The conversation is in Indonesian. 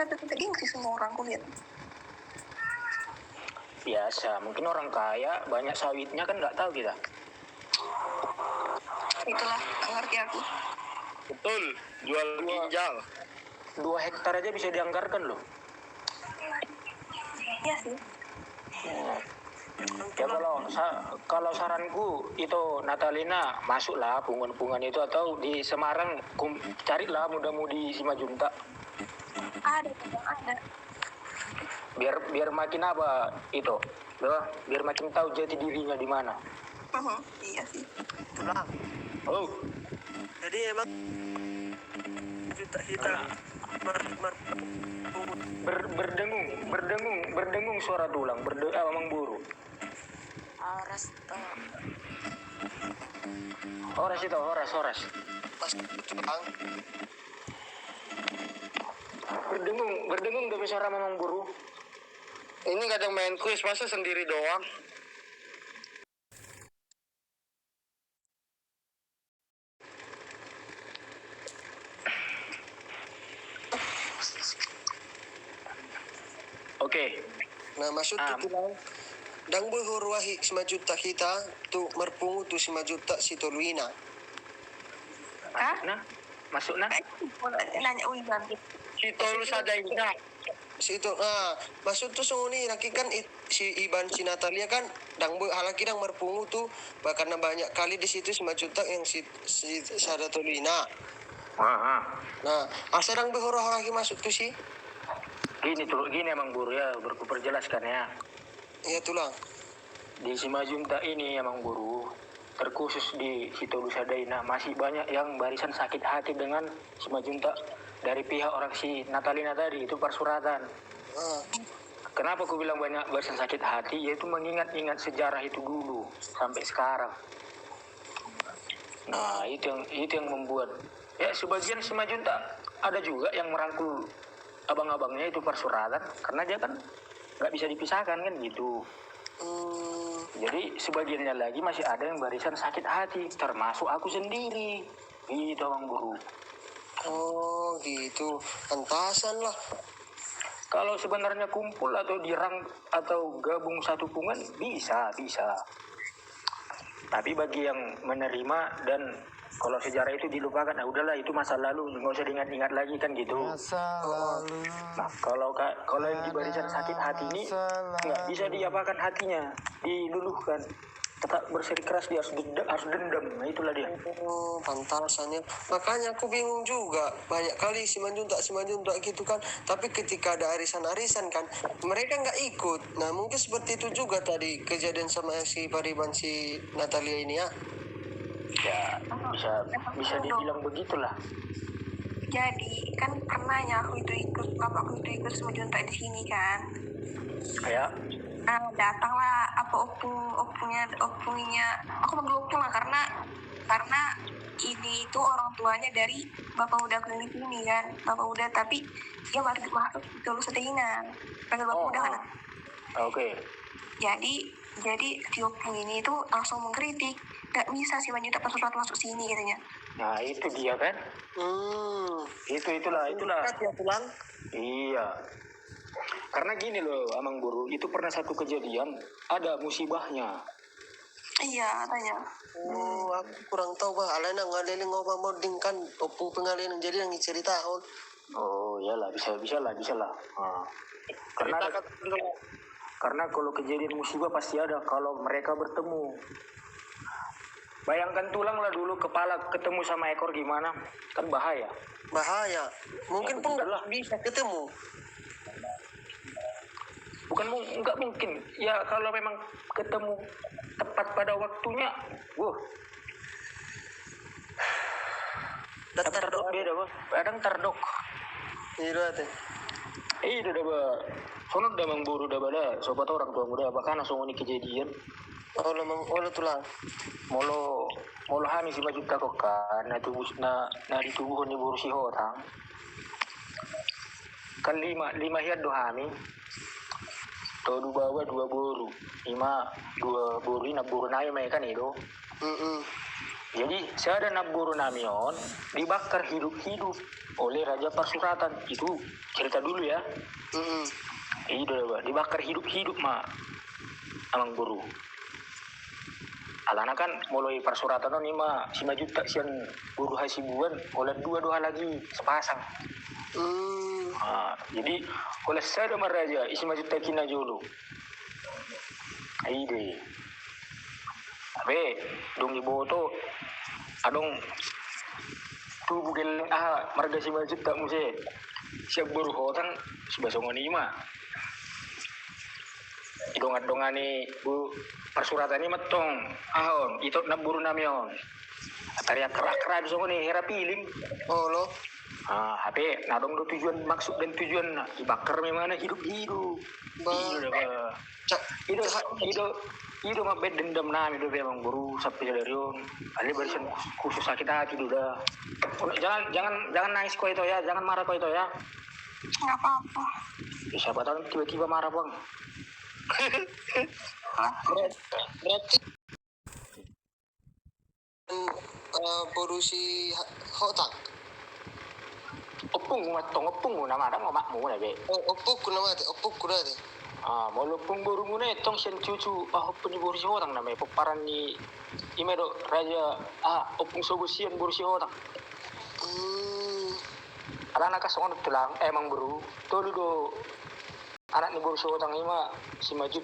rata-rata gengsi semua orang aku lihat. Biasa, mungkin orang kaya banyak sawitnya kan nggak tahu kita. Itulah, nggak ngerti aku. Betul, jual ginjal. 2 hektar aja bisa dianggarkan loh. Iya sih. Ya kalau saranku itu Natalina masuklah pungan-pungan itu, atau di Semarang carilah muda-mudi Simajuntak. Ada. Biar makin apa itu, biar makin tahu jati dirinya di mana. Iya sih. Tulang. Oh. Jadi emang kita berdengung suara tulang, emang buru. Horas. pas tulang. Berdengung dari suara memang buru. Ini kadang main kuis masa sendiri doang. Oke. Nah maksud tulang. Dang buhurwahi 5 juta kita tu merpungu tu 5 juta si Toluina. Masuk nah. Nanya Wiban. Si Tolu Sadaina. Si itu maksud tu sunguni laki kan si Iban si Natalia kan dang halaki dang merpungu tu karena banyak kali di situ 5 juta yang si Sada Toluina. Nah, asa dang buhurwahi masuk tu sih. Gini emang buru ya, berjelaskan ya. Iya tulang. Di Simajuntak ini emang buru, terkhusus di Sitolu Sadaina masih banyak yang barisan sakit hati dengan Simajuntak dari pihak orang si Natalina tadi, itu persuratan. Kenapa aku bilang banyak barisan sakit hati? Yaitu mengingat-ingat sejarah itu dulu sampai sekarang. Nah, itu yang membuat ya sebagian Simajuntak ada juga yang merangkul abang-abangnya itu persuratan karena dia kan nggak bisa dipisahkan kan gitu. Jadi sebagiannya lagi masih ada yang barisan sakit hati, termasuk aku sendiri. Gitu Bang Buru. Oh gitu, pantasan lah. Kalau sebenarnya kumpul atau dirang atau gabung satu pungan bisa. Tapi bagi yang menerima dan kalau sejarah itu dilupakan, nah udahlah itu masa lalu, nggak usah diingat-ingat lagi kan gitu. Nah kalau yang di barisan sakit hati ini nggak bisa diapakan hatinya, diluluhkan, tetap bersikeras dia harus dendam. Nah itulah dia. Pantasannya. Makanya aku bingung juga. Banyak kali Simanjuntak gitu kan. Tapi ketika ada arisan-arisan kan, mereka nggak ikut. Nah mungkin seperti itu juga tadi kejadian sama si Pariban si Natalia ini ya. Ya bisa dibilang begitulah. Jadi kan pernahnya bapakku itu ikut Simajuntak di sini kan. Ya. Nah, datanglah opungnya, aku panggil opung lah karena ini itu orang tuanya dari bapak udah klinik ini kan, bapak udah tapi dia masuk Sitolu Sadaina, panggil bapak udah kan. Oke. Jadi si opung ini itu langsung mengkritik, nggak bisa sih Simajuntak masuk sini katanya. Nah itu dia kan. Itulah. Iya. Karena gini loh, Amang Buru, itu pernah satu kejadian, ada musibahnya. Iya, katanya. Aku kurang tahu bah. Alena ngalilin ngomong moding kan opung pengalian jadi yang cerita tahun. Oh, iyalah bisa lah. Nah. Karena kalau kejadian musibah pasti ada kalau mereka bertemu. Bayangkan tulanglah dulu kepala ketemu sama ekor gimana, kan bahaya. Mungkin pun nggak bisa ketemu. Bukan nggak mungkin. Ya kalau memang ketemu tepat pada waktunya, terdok beda bos. Kadang terdok. Iya dah ba. Sono dah Mang Buru dah bala. Sobat orang tua muda bahkan langsung ini kejadian. Olo tulang. Molo hani si baju kok kan na di tubuh ni buru si hotang. Kan lima hiad do hani. Todo bawa 2 buru. 2 buru na buru nayo may kan itu. Jadi saya ada naburu namion dibakar hidup-hidup oleh Raja Parsuratan. Itu cerita dulu ya. Mm-mm. Itu dibakar hidup-hidup mah amang guru. Alana kan mulai Parsuratan ini mah 5 juta sian guru hasibuan, oleh dua lagi sepasang. Jadi oleh saya sama Raja isi 5 juta kina jolo. Aide. Abe dong ibu to adong tubuh geleng marga 5 juta muse. Siap guru hotang subasongon ima. Idongan-dongani bu Parsuratan ini metong ahon itu naburu namion. Tariak kerak-kerak so ni hera piling. Oh lo. HP nadong do tujuan maksud dan tujuan dibakar memang hidup-hidup. Itu mah bed dendam nami do memang buru sampai dari yon. Ali barisan khusus sakit hati udah. Jangan nangis kau itu ya, jangan marah kau itu ya. Nggak apa-apa. Siapa tahu tiba-tiba marah bang. Berarti borusi hotang. Opung nama ada ngomakmu na be. Opuk kuna mate. Walaupun baru muna itong siyan cucu opung ni borusi hotang na may paparan ni imedo raja opung sobusian borusi hotang. Ala nakasongan tulang emang bro. Tolo do anak ni borusi hotang ima si Majud